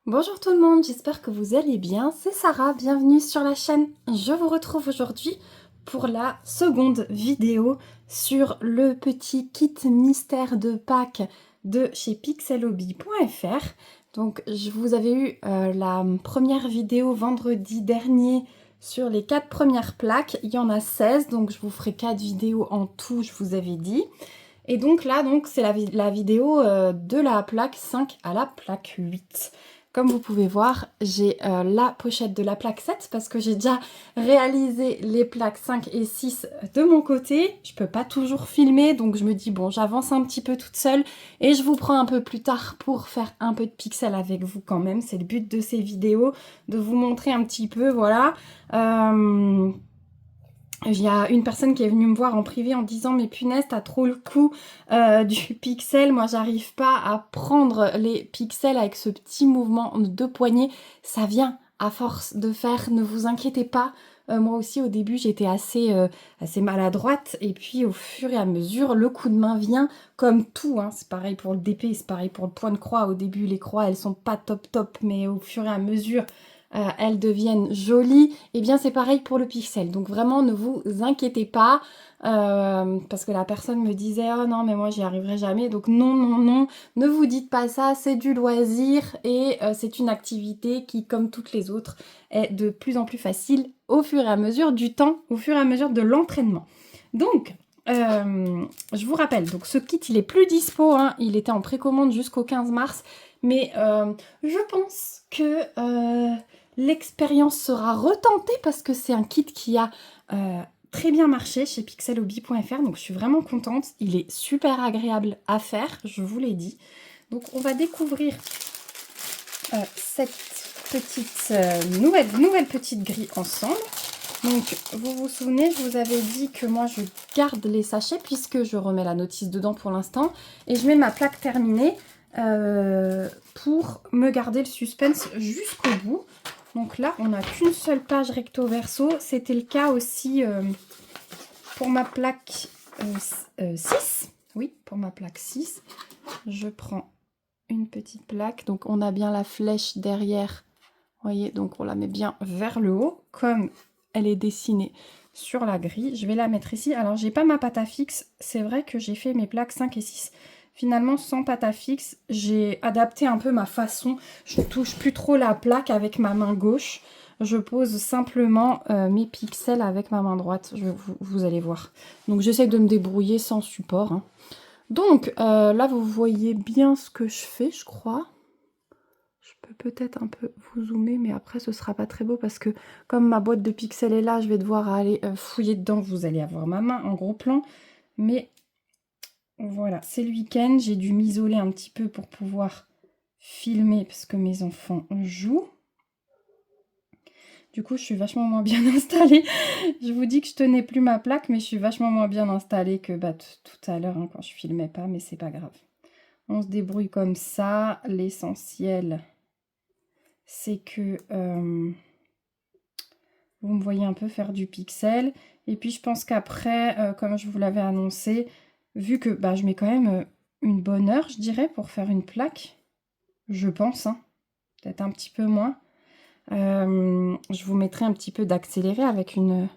Bonjour tout le monde, j'espère que vous allez bien. C'est Sarah, bienvenue sur la chaîne. Je vous retrouve aujourd'hui pour la seconde vidéo sur le petit kit mystère de Pâques de chez pixelhobby.fr. Donc je vous avais eu la première vidéo vendredi dernier sur les 4 premières plaques. Il y en a 16, donc je vous ferai 4 vidéos en tout, je vous avais dit. Et donc là, c'est la vidéo de la plaque 5 à la plaque 8. Comme vous pouvez voir, j'ai la pochette de la plaque 7 parce que j'ai déjà réalisé les plaques 5 et 6 de mon côté. Je peux pas toujours filmer, donc je me dis bon, j'avance un petit peu toute seule et je vous prends un peu plus tard pour faire un peu de pixels avec vous quand même. C'est le but de ces vidéos, de vous montrer un petit peu, voilà. Il y a une personne qui est venue me voir en privé en disant mais punaise t'as trop le coup du pixel, moi j'arrive pas à prendre les pixels avec ce petit mouvement de poignet, ça vient à force de faire, ne vous inquiétez pas. Moi aussi au début j'étais assez maladroite et puis au fur et à mesure le coup de main vient comme tout, hein. C'est pareil pour le DP, c'est pareil pour le point de croix. Au début les croix elles sont pas top mais au fur et à mesure elles deviennent jolies, et bien c'est pareil pour le pixel. Donc vraiment ne vous inquiétez pas, parce que la personne me disait oh non mais moi j'y arriverai jamais. Donc non, ne vous dites pas ça, c'est du loisir et c'est une activité qui, comme toutes les autres, est de plus en plus facile au fur et à mesure du temps, au fur et à mesure de l'entraînement. Donc je vous rappelle, donc ce kit il est plus dispo, hein, il était en précommande jusqu'au 15 mars, mais je pense que l'expérience sera retentée parce que c'est un kit qui a très bien marché chez pixelhobby.fr, donc je suis vraiment contente. Il est super agréable à faire, je vous l'ai dit. Donc on va découvrir cette petite nouvelle petite grille ensemble. Donc vous vous souvenez, je vous avais dit que moi je garde les sachets puisque je remets la notice dedans pour l'instant et je mets ma plaque terminée pour me garder le suspense jusqu'au bout. Donc là, on n'a qu'une seule page recto verso. C'était le cas aussi pour ma plaque 6. Oui, pour ma plaque 6. Je prends une petite plaque. Donc on a bien la flèche derrière. Vous voyez, donc on la met bien vers le haut, comme elle est dessinée sur la grille. Je vais la mettre ici. Alors, j'ai pas ma pâte à fixe. C'est vrai que j'ai fait mes plaques 5 et 6. Finalement, sans pâte à fixe, j'ai adapté un peu ma façon. Je ne touche plus trop la plaque avec ma main gauche. Je pose simplement mes pixels avec ma main droite. Vous allez voir. Donc, j'essaie de me débrouiller sans support, hein. Donc, là, vous voyez bien ce que je fais, je crois. Je peux peut-être un peu vous zoomer, mais après, ce sera pas très beau parce que comme ma boîte de pixels est là, je vais devoir aller fouiller dedans. Vous allez avoir ma main en gros plan. Mais voilà, c'est le week-end. J'ai dû m'isoler un petit peu pour pouvoir filmer parce que mes enfants jouent. Du coup, je suis vachement moins bien installée. Je vous dis que je tenais plus ma plaque, mais je suis vachement moins bien installée que tout à l'heure, hein, quand je filmais pas, mais c'est pas grave. On se débrouille comme ça. L'essentiel, c'est que vous me voyez un peu faire du pixel. Et puis je pense qu'après, comme je vous l'avais annoncé, vu que je mets quand même une bonne heure, je dirais, pour faire une plaque, je pense, hein, peut-être un petit peu moins. Je vous mettrai un petit peu d'accéléré avec une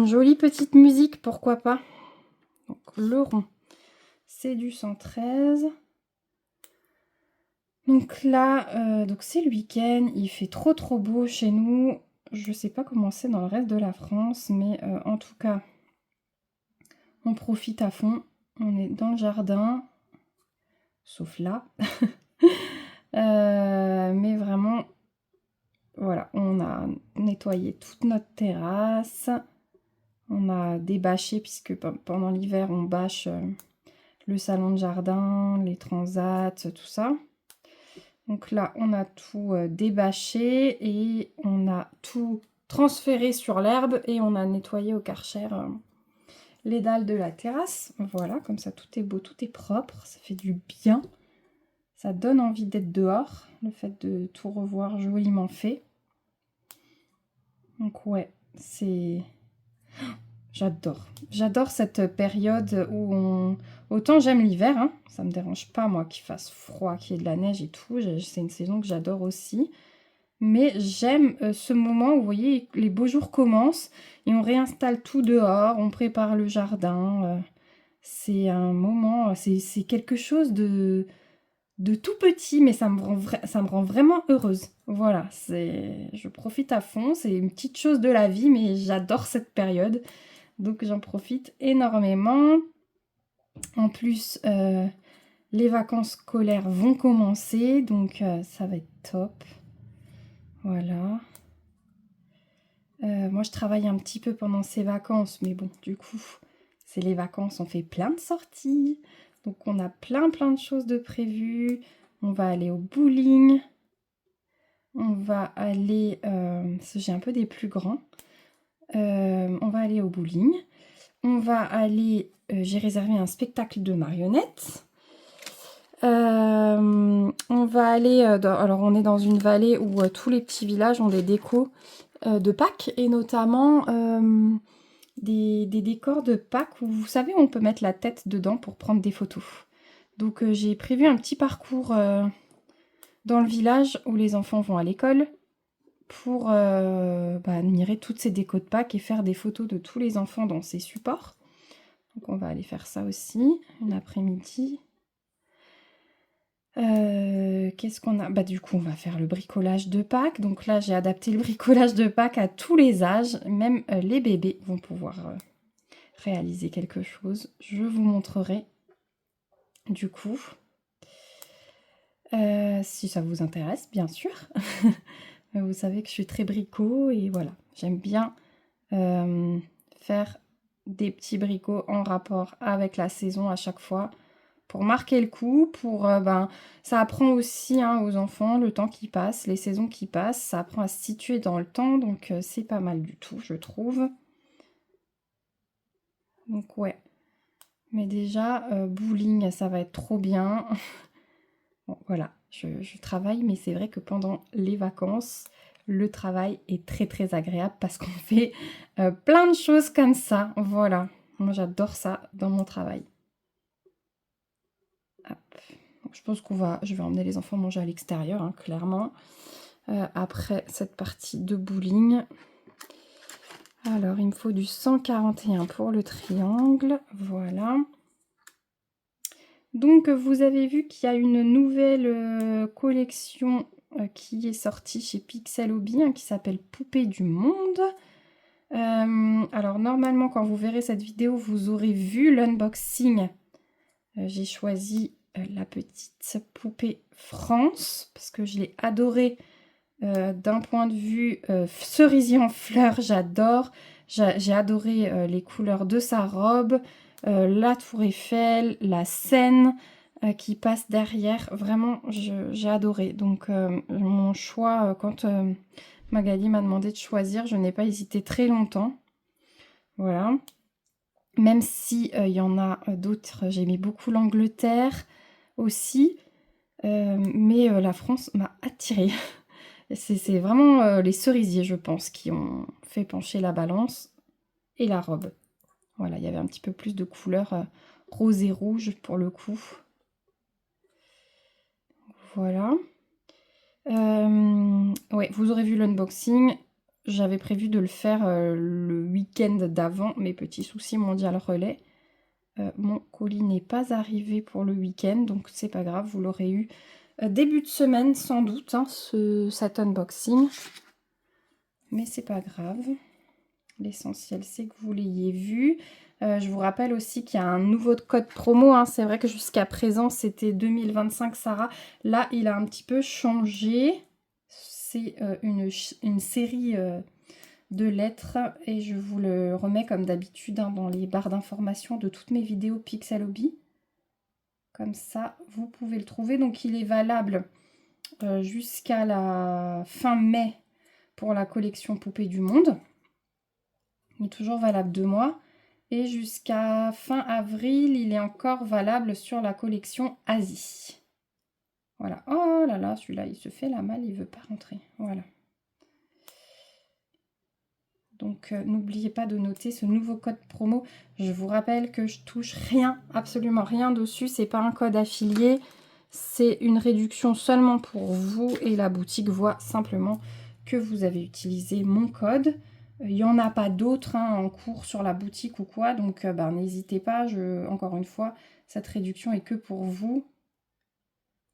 jolie petite musique, pourquoi pas. Donc le rond, c'est du 113. Donc là, donc c'est le week-end, il fait trop beau chez nous. Je sais pas comment c'est dans le reste de la France, mais en tout cas, on profite à fond. On est dans le jardin, sauf là. Mais vraiment, voilà, on a nettoyé toute notre terrasse. On a débâché, puisque pendant l'hiver, on bâche le salon de jardin, les transats, tout ça. Donc là, on a tout débâché et on a tout transféré sur l'herbe et on a nettoyé au Karcher les dalles de la terrasse. Voilà, comme ça, tout est beau, tout est propre. Ça fait du bien. Ça donne envie d'être dehors, le fait de tout revoir joliment fait. Donc ouais, c'est... J'adore. J'adore cette période où on... Autant j'aime l'hiver, hein, ça me dérange pas, moi, qu'il fasse froid, qu'il y ait de la neige et tout. C'est une saison que j'adore aussi. Mais j'aime ce moment où, vous voyez, les beaux jours commencent et on réinstalle tout dehors, on prépare le jardin. C'est un moment, c'est quelque chose de tout petit, mais ça me rend vraiment heureuse. Voilà, je profite à fond, c'est une petite chose de la vie, mais j'adore cette période. Donc j'en profite énormément. En plus, les vacances scolaires vont commencer, donc ça va être top. Voilà. Moi, je travaille un petit peu pendant ces vacances, mais bon, du coup, c'est les vacances, on fait plein de sorties. Donc, on a plein de choses de prévues. On va aller au bowling. On va aller... parce que j'ai un peu des plus grands. On va aller au bowling. On va aller... j'ai réservé un spectacle de marionnettes. On va aller... alors, on est dans une vallée où tous les petits villages ont des décos de Pâques et notamment des décors de Pâques où vous savez on peut mettre la tête dedans pour prendre des photos. Donc j'ai prévu un petit parcours dans le village où les enfants vont à l'école pour admirer toutes ces décos de Pâques et faire des photos de tous les enfants dans ces supports. Donc on va aller faire ça aussi une après-midi. Qu'est-ce qu'on a? Bah du coup on va faire le bricolage de Pâques. Donc là j'ai adapté le bricolage de Pâques à tous les âges. Même les bébés vont pouvoir réaliser quelque chose. Je vous montrerai du coup. Si ça vous intéresse bien sûr. Vous savez que je suis très bricot et voilà. J'aime bien faire des petits bricots en rapport avec la saison à chaque fois. Pour marquer le coup, ça apprend aussi hein, aux enfants le temps qui passe, les saisons qui passent, ça apprend à se situer dans le temps, donc c'est pas mal du tout, je trouve. Donc ouais, mais déjà, bowling, ça va être trop bien. Bon, voilà, je travaille, mais c'est vrai que pendant les vacances, le travail est très agréable parce qu'on fait plein de choses comme ça, voilà. Moi, j'adore ça dans mon travail. Hop. Donc, je pense je vais emmener les enfants manger à l'extérieur, hein, clairement. Après cette partie de bowling. Alors, il me faut du 141 pour le triangle. Voilà. Donc, vous avez vu qu'il y a une nouvelle collection qui est sortie chez Pixel Hobby, hein, qui s'appelle Poupée du Monde. Alors, normalement, quand vous verrez cette vidéo, vous aurez vu l'unboxing. J'ai choisi la petite poupée France, parce que je l'ai adorée d'un point de vue cerisier en fleurs, j'adore. J'ai adoré les couleurs de sa robe, la tour Eiffel, la Seine qui passe derrière. Vraiment, j'ai adoré. Donc mon choix, quand Magali m'a demandé de choisir, je n'ai pas hésité très longtemps. Voilà. Même si il y en a d'autres, j'aimais beaucoup l'Angleterre aussi. Mais la France m'a attirée. C'est vraiment les cerisiers, je pense, qui ont fait pencher la balance. Et la robe. Voilà, il y avait un petit peu plus de couleurs rose et rouge pour le coup. Voilà. Ouais, vous aurez vu l'unboxing. J'avais prévu de le faire le week-end d'avant. Mes petits soucis mondial relais. Mon colis n'est pas arrivé pour le week-end, donc c'est pas grave, vous l'aurez eu début de semaine sans doute, hein, cet unboxing. Mais c'est pas grave. L'essentiel, c'est que vous l'ayez vu. Je vous rappelle aussi qu'il y a un nouveau code promo. Hein. C'est vrai que jusqu'à présent, c'était 2025 Sarah. Là, il a un petit peu changé. C'est une série de lettres. Et je vous le remets comme d'habitude hein, dans les barres d'informations de toutes mes vidéos Pixel Hobby. Comme ça, vous pouvez le trouver. Donc, il est valable jusqu'à la fin mai pour la collection Poupée du Monde. Il est toujours valable 2 mois. Et jusqu'à fin avril, il est encore valable sur la collection Asie. Voilà. Oh là là, celui-là, il se fait la malle, il veut pas rentrer. Voilà. Donc n'oubliez pas de noter ce nouveau code promo. Je vous rappelle que je touche rien, absolument rien dessus. C'est pas un code affilié. C'est une réduction seulement pour vous. Et la boutique voit simplement que vous avez utilisé mon code. Il n'y en a pas d'autres en cours sur la boutique ou quoi. Donc n'hésitez pas. Encore une fois, cette réduction est que pour vous.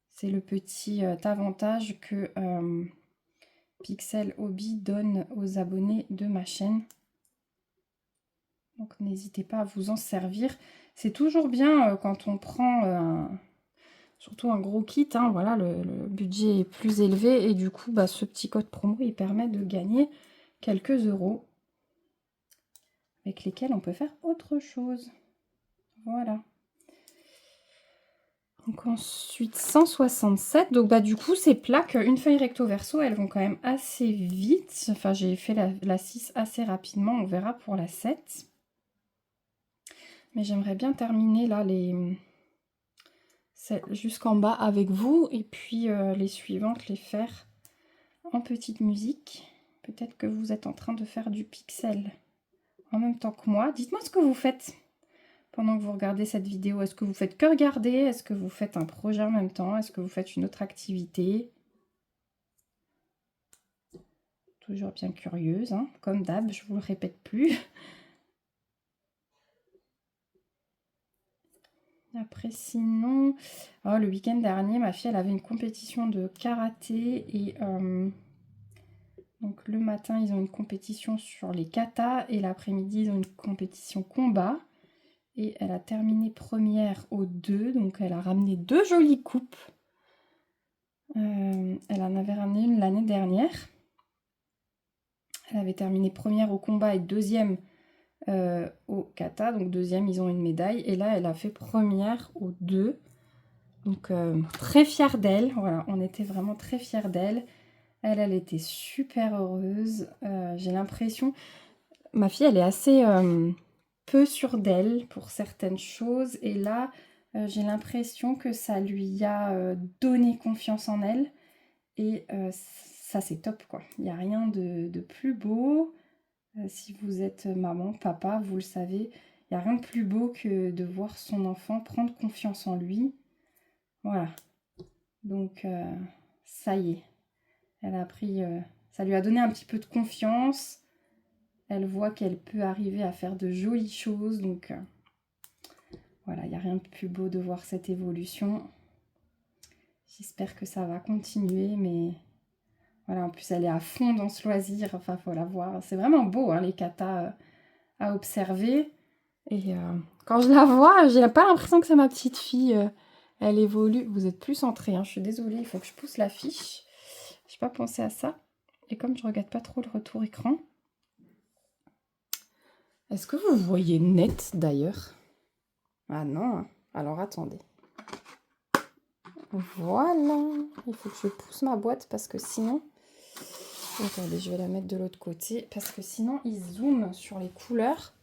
C'est le petit avantage que Pixel Hobby donne aux abonnés de ma chaîne. Donc n'hésitez pas à vous en servir. C'est toujours bien quand on prend surtout un gros kit. Voilà, le budget est plus élevé. Et du coup, ce petit code promo, il permet de gagner quelques euros avec lesquels on peut faire autre chose. Voilà. Donc ensuite 167, donc du coup ces plaques, une feuille recto verso, elles vont quand même assez vite. Enfin j'ai fait la 6 assez rapidement, on verra pour la 7. Mais j'aimerais bien terminer là jusqu'en bas avec vous et puis les suivantes les faire en petite musique. Peut-être que vous êtes en train de faire du pixel en même temps que moi. Dites-moi ce que vous faites pendant que vous regardez cette vidéo. Est-ce que vous faites que regarder? Est-ce que vous faites un projet en même temps? Est-ce que vous faites une autre activité? Toujours bien curieuse, comme d'hab, je vous le répète plus. Après sinon, le week-end dernier, ma fille elle avait une compétition de karaté et donc le matin ils ont une compétition sur les katas et l'après-midi ils ont une compétition combat. Et elle a terminé première aux deux, donc elle a ramené 2 jolies coupes. Elle en avait ramené une l'année dernière. Elle avait terminé première au combat et deuxième au kata. Donc deuxième, ils ont une médaille. Et là, elle a fait première aux deux. Donc très fière d'elle. Voilà, on était vraiment très fiers d'elle. Elle était super heureuse. J'ai l'impression... Ma fille, elle est assez... peu sûre d'elle pour certaines choses et là j'ai l'impression que ça lui a donné confiance en elle et ça c'est top quoi. Il n'y a rien de plus beau. Si vous êtes maman, papa, vous le savez, il n'y a rien de plus beau que de voir son enfant prendre confiance en lui. Voilà. Donc ça y est. Elle a pris... ça lui a donné un petit peu de confiance. Elle voit qu'elle peut arriver à faire de jolies choses, donc voilà, il n'y a rien de plus beau de voir cette évolution. J'espère que ça va continuer, mais voilà, en plus elle est à fond dans ce loisir, enfin, faut la voir. C'est vraiment beau, les katas à observer. Et quand je la vois, j'ai pas l'impression que c'est ma petite fille. Elle évolue. Vous êtes plus centré, je suis désolée, il faut que je pousse la fiche. J'ai pas pensé à ça. Et comme je regarde pas trop le retour écran, est-ce que vous voyez net d'ailleurs? Ah non, alors attendez. Voilà, il faut que je pousse ma boîte parce que sinon... Attendez, je vais la mettre de l'autre côté parce que sinon il zoome sur les couleurs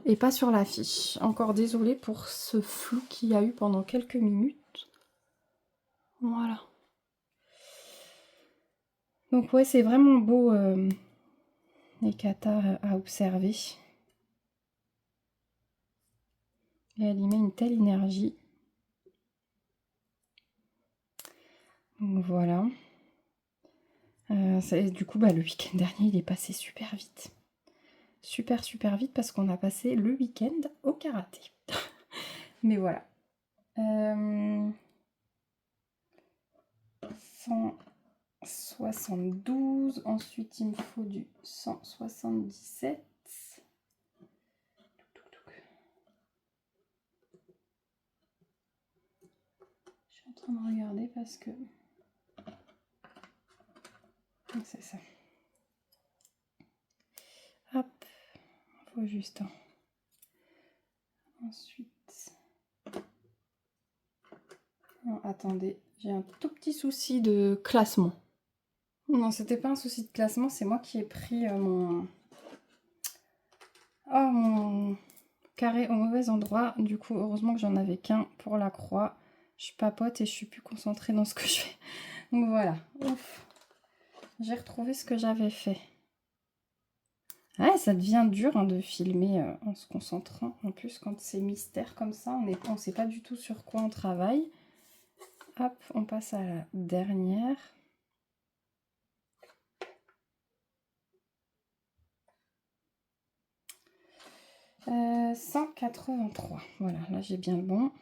et pas sur l'affiche. Encore désolée pour ce flou qu'il y a eu pendant quelques minutes. Voilà. Donc ouais, c'est vraiment beau les katas à observer. Et elle y met une telle énergie. Donc voilà. Du coup, le week-end dernier, il est passé super vite. Super vite parce qu'on a passé le week-end au karaté. Mais voilà. 172. Ensuite, il me faut du 177. Je suis en train de regarder parce que... C'est ça. Hop. Il faut juste... Ensuite... Non, attendez. J'ai un tout petit souci de classement. Non, c'était pas un souci de classement. C'est moi qui ai pris mon carré au mauvais endroit. Du coup, heureusement que j'en avais qu'un pour la croix. Je papote et je suis plus concentrée dans ce que je fais. Donc voilà. Ouf. J'ai retrouvé ce que j'avais fait. Ouais, ça devient dur hein, de filmer en se concentrant. En plus, quand c'est mystère comme ça, on ne sait pas du tout sur quoi on travaille. Hop, on passe à la dernière. « 183 ». Voilà, là j'ai bien le bon.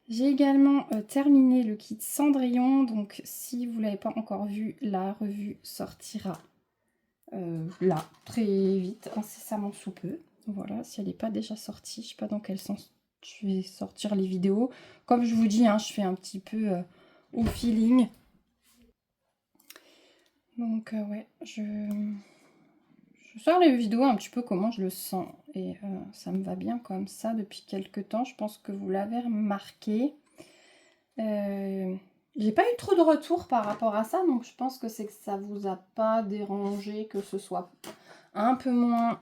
J'ai également terminé le kit Cendrillon. Donc, si vous ne l'avez pas encore vu, la revue sortira là, très vite, incessamment sous peu. Voilà, si elle n'est pas déjà sortie, je ne sais pas dans quel sens je vais sortir les vidéos. Comme je vous dis, hein, je fais un petit peu au feeling. Donc, ouais, je sors les vidéos un petit peu comment je le sens. Et ça me va bien comme ça depuis quelques temps. Je pense que vous l'avez remarqué. J'ai pas eu trop de retours par rapport à ça, donc je pense que c'est que ça vous a pas dérangé que ce soit un peu moins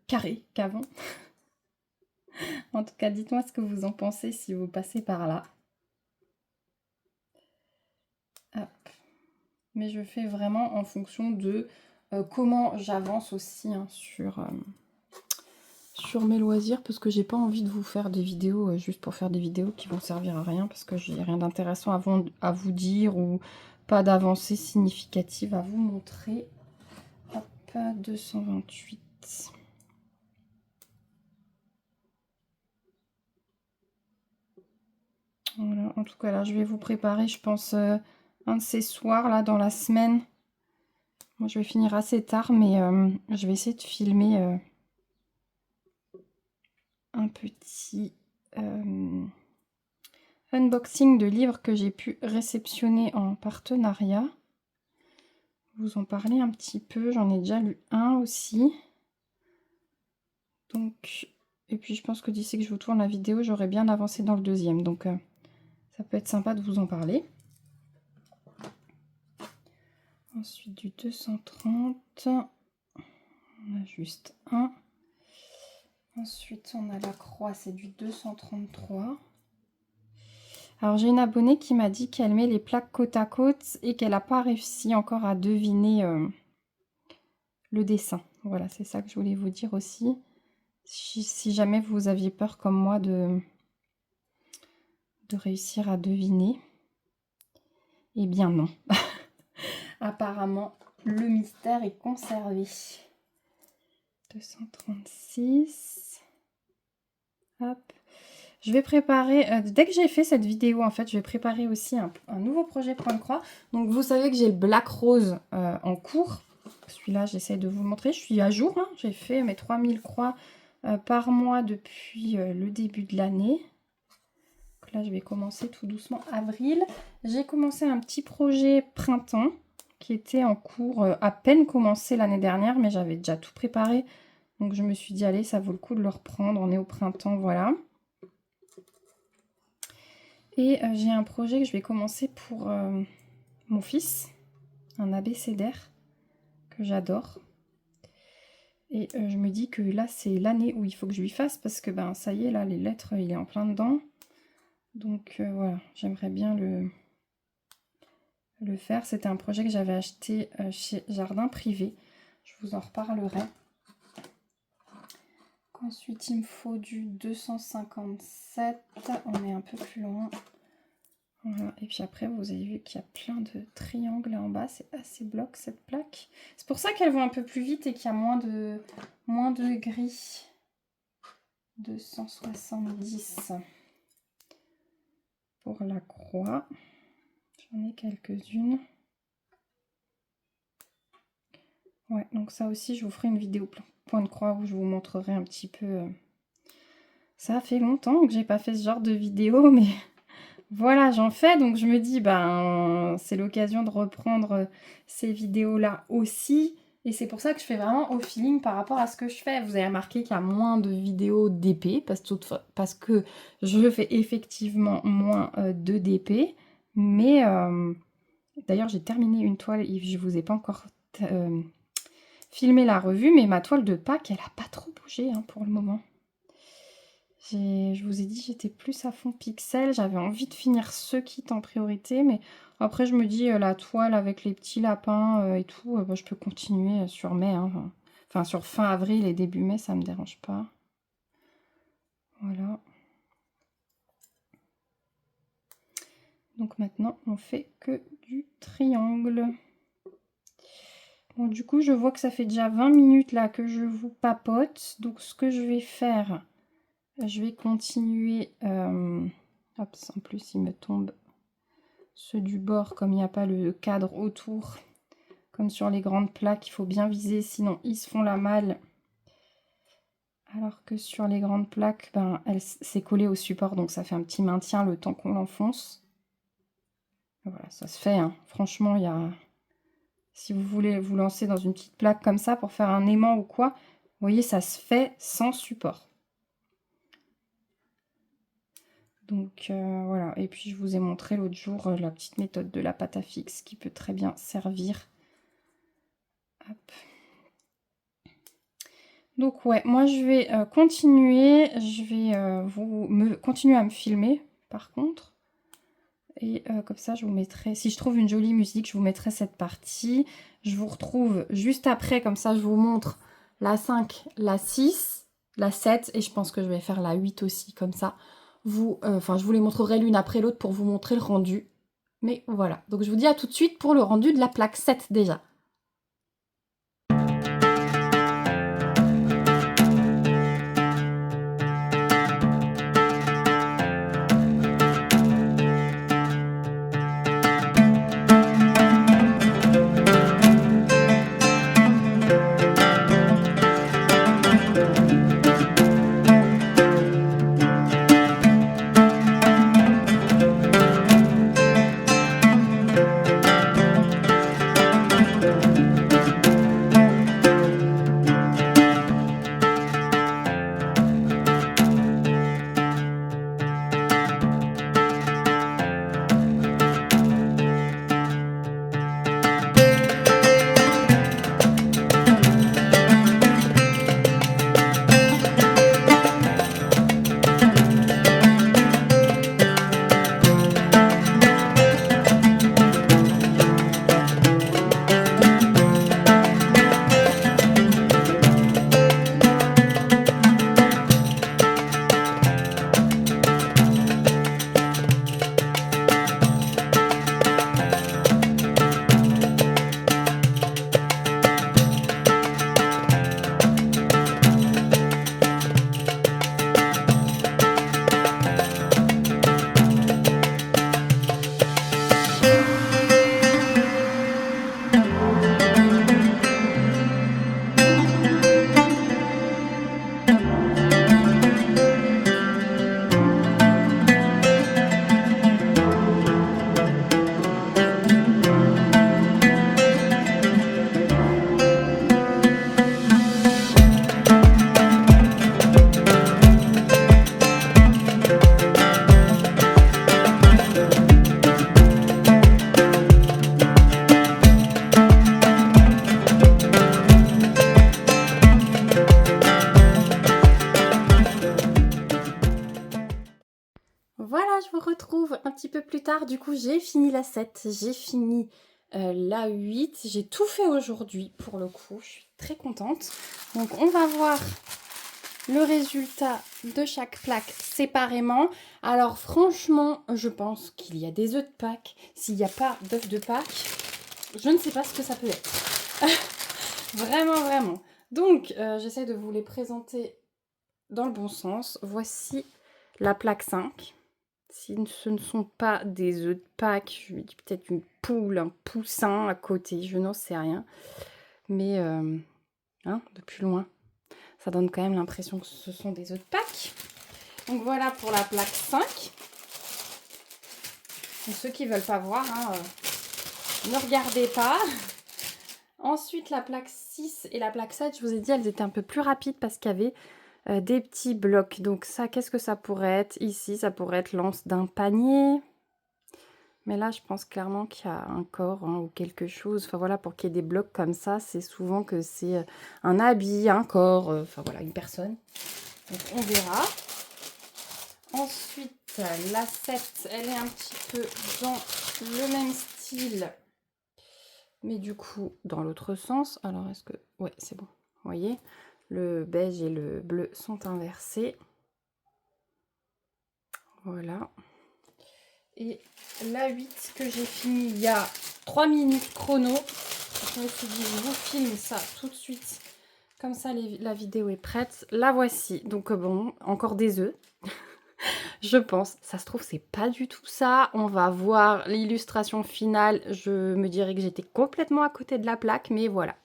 carré qu'avant. En tout cas, dites-moi ce que vous en pensez si vous passez par là. Hop. Mais je fais vraiment en fonction de comment j'avance aussi hein, sur mes loisirs, parce que j'ai pas envie de vous faire des vidéos juste pour faire des vidéos qui vont servir à rien, parce que j'ai rien d'intéressant à vous dire ou pas d'avancée significative à vous montrer. Hop, 228. Voilà, en tout cas là je vais vous préparer je pense un de ces soirs là dans la semaine. Moi je vais finir assez tard mais je vais essayer de filmer un petit unboxing de livres que j'ai pu réceptionner en partenariat. Vous en parler un petit peu, j'en ai déjà lu un aussi. Donc, et puis je pense que d'ici que je vous tourne la vidéo, j'aurai bien avancé dans le deuxième. Donc ça peut être sympa de vous en parler. Ensuite du 230. On a juste un. Ensuite on a la croix, c'est du 233. Alors j'ai une abonnée qui m'a dit qu'elle met les plaques côte à côte et qu'elle n'a pas réussi encore à deviner le dessin. Voilà, c'est ça que je voulais vous dire aussi. Si jamais vous aviez peur comme moi de réussir à deviner, eh bien non. Apparemment, le mystère est conservé. 236. Hop. Je vais préparer, dès que j'ai fait cette vidéo, en fait, je vais préparer aussi un nouveau projet point de croix. Donc, vous savez que j'ai le Black Rose en cours. Celui-là, j'essaie de vous le montrer. Je suis à jour. Hein. J'ai fait mes 3000 croix par mois depuis le début de l'année. Là, je vais commencer tout doucement avril. J'ai commencé un petit projet printemps qui était en cours à peine commencé l'année dernière, mais j'avais déjà tout préparé. Donc, je me suis dit, allez, ça vaut le coup de le reprendre. On est au printemps, voilà. Et j'ai un projet que je vais commencer pour mon fils, un abécédaire que j'adore. Et je me dis que là, c'est l'année où il faut que je lui fasse parce que ben ça y est, là, les lettres, il est en plein dedans. Donc voilà, j'aimerais bien le faire. C'était un projet que j'avais acheté chez Jardin Privé. Je vous en reparlerai. Ensuite, il me faut du 257. On est un peu plus loin. Voilà. Et puis après, vous avez vu qu'il y a plein de triangles là en bas. C'est assez bloc cette plaque. C'est pour ça qu'elle va un peu plus vite et qu'il y a moins de gris. 270 pour la croix. J'en ai quelques-unes. Ouais, donc ça aussi, je vous ferai une vidéo point de croix où je vous montrerai un petit peu. Ça fait longtemps que j'ai pas fait ce genre de vidéo, mais voilà, j'en fais. Donc je me dis, ben, c'est l'occasion de reprendre ces vidéos-là aussi. Et c'est pour ça que je fais vraiment au feeling par rapport à ce que je fais. Vous avez remarqué qu'il y a moins de vidéos d'épée parce que je fais effectivement moins de d'épée. Mais d'ailleurs, j'ai terminé une toile et je vous ai pas encore filmé la revue. Mais ma toile de Pâques, elle n'a pas trop bougé hein, pour le moment. Je vous ai dit, j'étais plus à fond pixel. J'avais envie de finir ce kit en priorité, mais après je me dis, la toile avec les petits lapins et tout, bah, je peux continuer sur mai, hein. Enfin sur fin avril et début mai, ça me dérange pas. Voilà. Donc maintenant, on fait que du triangle. Bon, du coup, je vois que ça fait déjà 20 minutes là que je vous papote. Donc ce que je vais faire, je vais continuer. Hop, en plus, il me tombe ceux du bord, comme il n'y a pas le cadre autour. Comme sur les grandes plaques, il faut bien viser, sinon ils se font la malle. Alors que sur les grandes plaques, ben, c'est collé au support, donc ça fait un petit maintien le temps qu'on l'enfonce. Voilà, ça se fait, hein. Franchement, il y a... Si vous voulez vous lancer dans une petite plaque comme ça pour faire un aimant ou quoi, vous voyez, ça se fait sans support. Donc voilà, et puis je vous ai montré l'autre jour la petite méthode de la pâte à fixe qui peut très bien servir. Hop. Donc ouais, moi je vais continuer, je vais continuer à me filmer par contre. Et comme ça je vous mettrai, si je trouve une jolie musique, je vous mettrai cette partie. Je vous retrouve juste après, comme ça je vous montre la 5, la 6, la 7 et je pense que je vais faire la 8 aussi, comme ça. Enfin je vous les montrerai l'une après l'autre pour vous montrer le rendu. Mais voilà, donc je vous dis à tout de suite pour le rendu de la plaque 7 déjà. Voilà, je vous retrouve un petit peu plus tard. Du coup, j'ai fini la 7, j'ai fini la 8. J'ai tout fait aujourd'hui pour le coup. Je suis très contente. Donc, on va voir le résultat de chaque plaque séparément. Alors, franchement, je pense qu'il y a des œufs de Pâques. S'il n'y a pas d'œufs de Pâques, je ne sais pas ce que ça peut être. Vraiment, vraiment. Donc, j'essaie de vous les présenter dans le bon sens. Voici la plaque 5. Si ce ne sont pas des œufs de Pâques, je me dis peut-être une poule, un poussin à côté, je n'en sais rien. Mais de plus loin, ça donne quand même l'impression que ce sont des œufs de Pâques. Donc voilà pour la plaque 5. Donc ceux qui ne veulent pas voir, ne regardez pas. Ensuite, la plaque 6 et la plaque 7, je vous ai dit, elles étaient un peu plus rapides parce qu'il y avait des petits blocs. Donc ça, qu'est-ce que ça pourrait être? Ici, ça pourrait être l'anse d'un panier. Mais là, je pense clairement qu'il y a un corps ou quelque chose. Enfin voilà, pour qu'il y ait des blocs comme ça, c'est souvent que c'est un habit, un corps, enfin voilà, une personne. Donc on verra. Ensuite, la 7, elle est un petit peu dans le même style, mais du coup, dans l'autre sens. Alors, est-ce que... Ouais, c'est bon. Vous voyez, le beige et le bleu sont inversés. Voilà. Et la 8 que j'ai fini il y a 3 minutes chrono. Je me suis dit, je vous filme ça tout de suite. Comme ça, la vidéo est prête. La voici. Donc bon, encore des œufs. Je pense. Ça se trouve, c'est pas du tout ça. On va voir l'illustration finale. Je me dirais que j'étais complètement à côté de la plaque, mais voilà.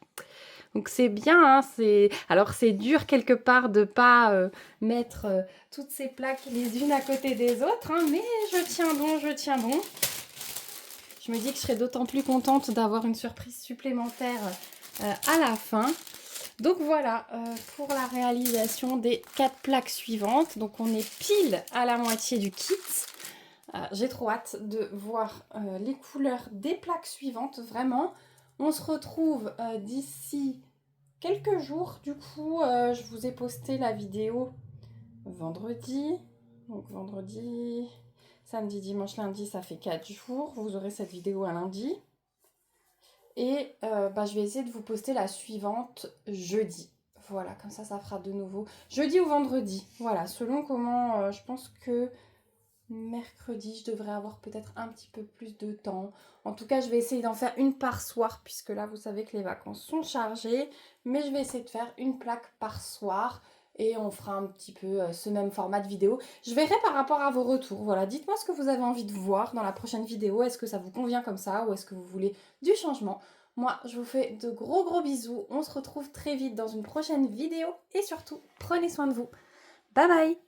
Donc c'est bien, hein, alors c'est dur quelque part de pas mettre toutes ces plaques les unes à côté des autres, hein, mais je tiens bon, je tiens bon. Je me dis que je serais d'autant plus contente d'avoir une surprise supplémentaire à la fin. Donc voilà pour la réalisation des 4 plaques suivantes. Donc on est pile à la moitié du kit. J'ai trop hâte de voir les couleurs des plaques suivantes, vraiment. On se retrouve d'ici quelques jours. Du coup, je vous ai posté la vidéo vendredi. Donc vendredi, samedi, dimanche, lundi, ça fait 4 jours. Vous aurez cette vidéo un lundi. Et je vais essayer de vous poster la suivante jeudi. Voilà, comme ça fera de nouveau jeudi ou vendredi. Voilà, selon comment je pense que mercredi, je devrais avoir peut-être un petit peu plus de temps. En tout cas, je vais essayer d'en faire une par soir, puisque là, vous savez que les vacances sont chargées. Mais je vais essayer de faire une plaque par soir. Et on fera un petit peu ce même format de vidéo. Je verrai par rapport à vos retours. Voilà, dites-moi ce que vous avez envie de voir dans la prochaine vidéo. Est-ce que ça vous convient comme ça ou est-ce que vous voulez du changement? Moi, je vous fais de gros bisous. On se retrouve très vite dans une prochaine vidéo. Et surtout, prenez soin de vous. Bye bye!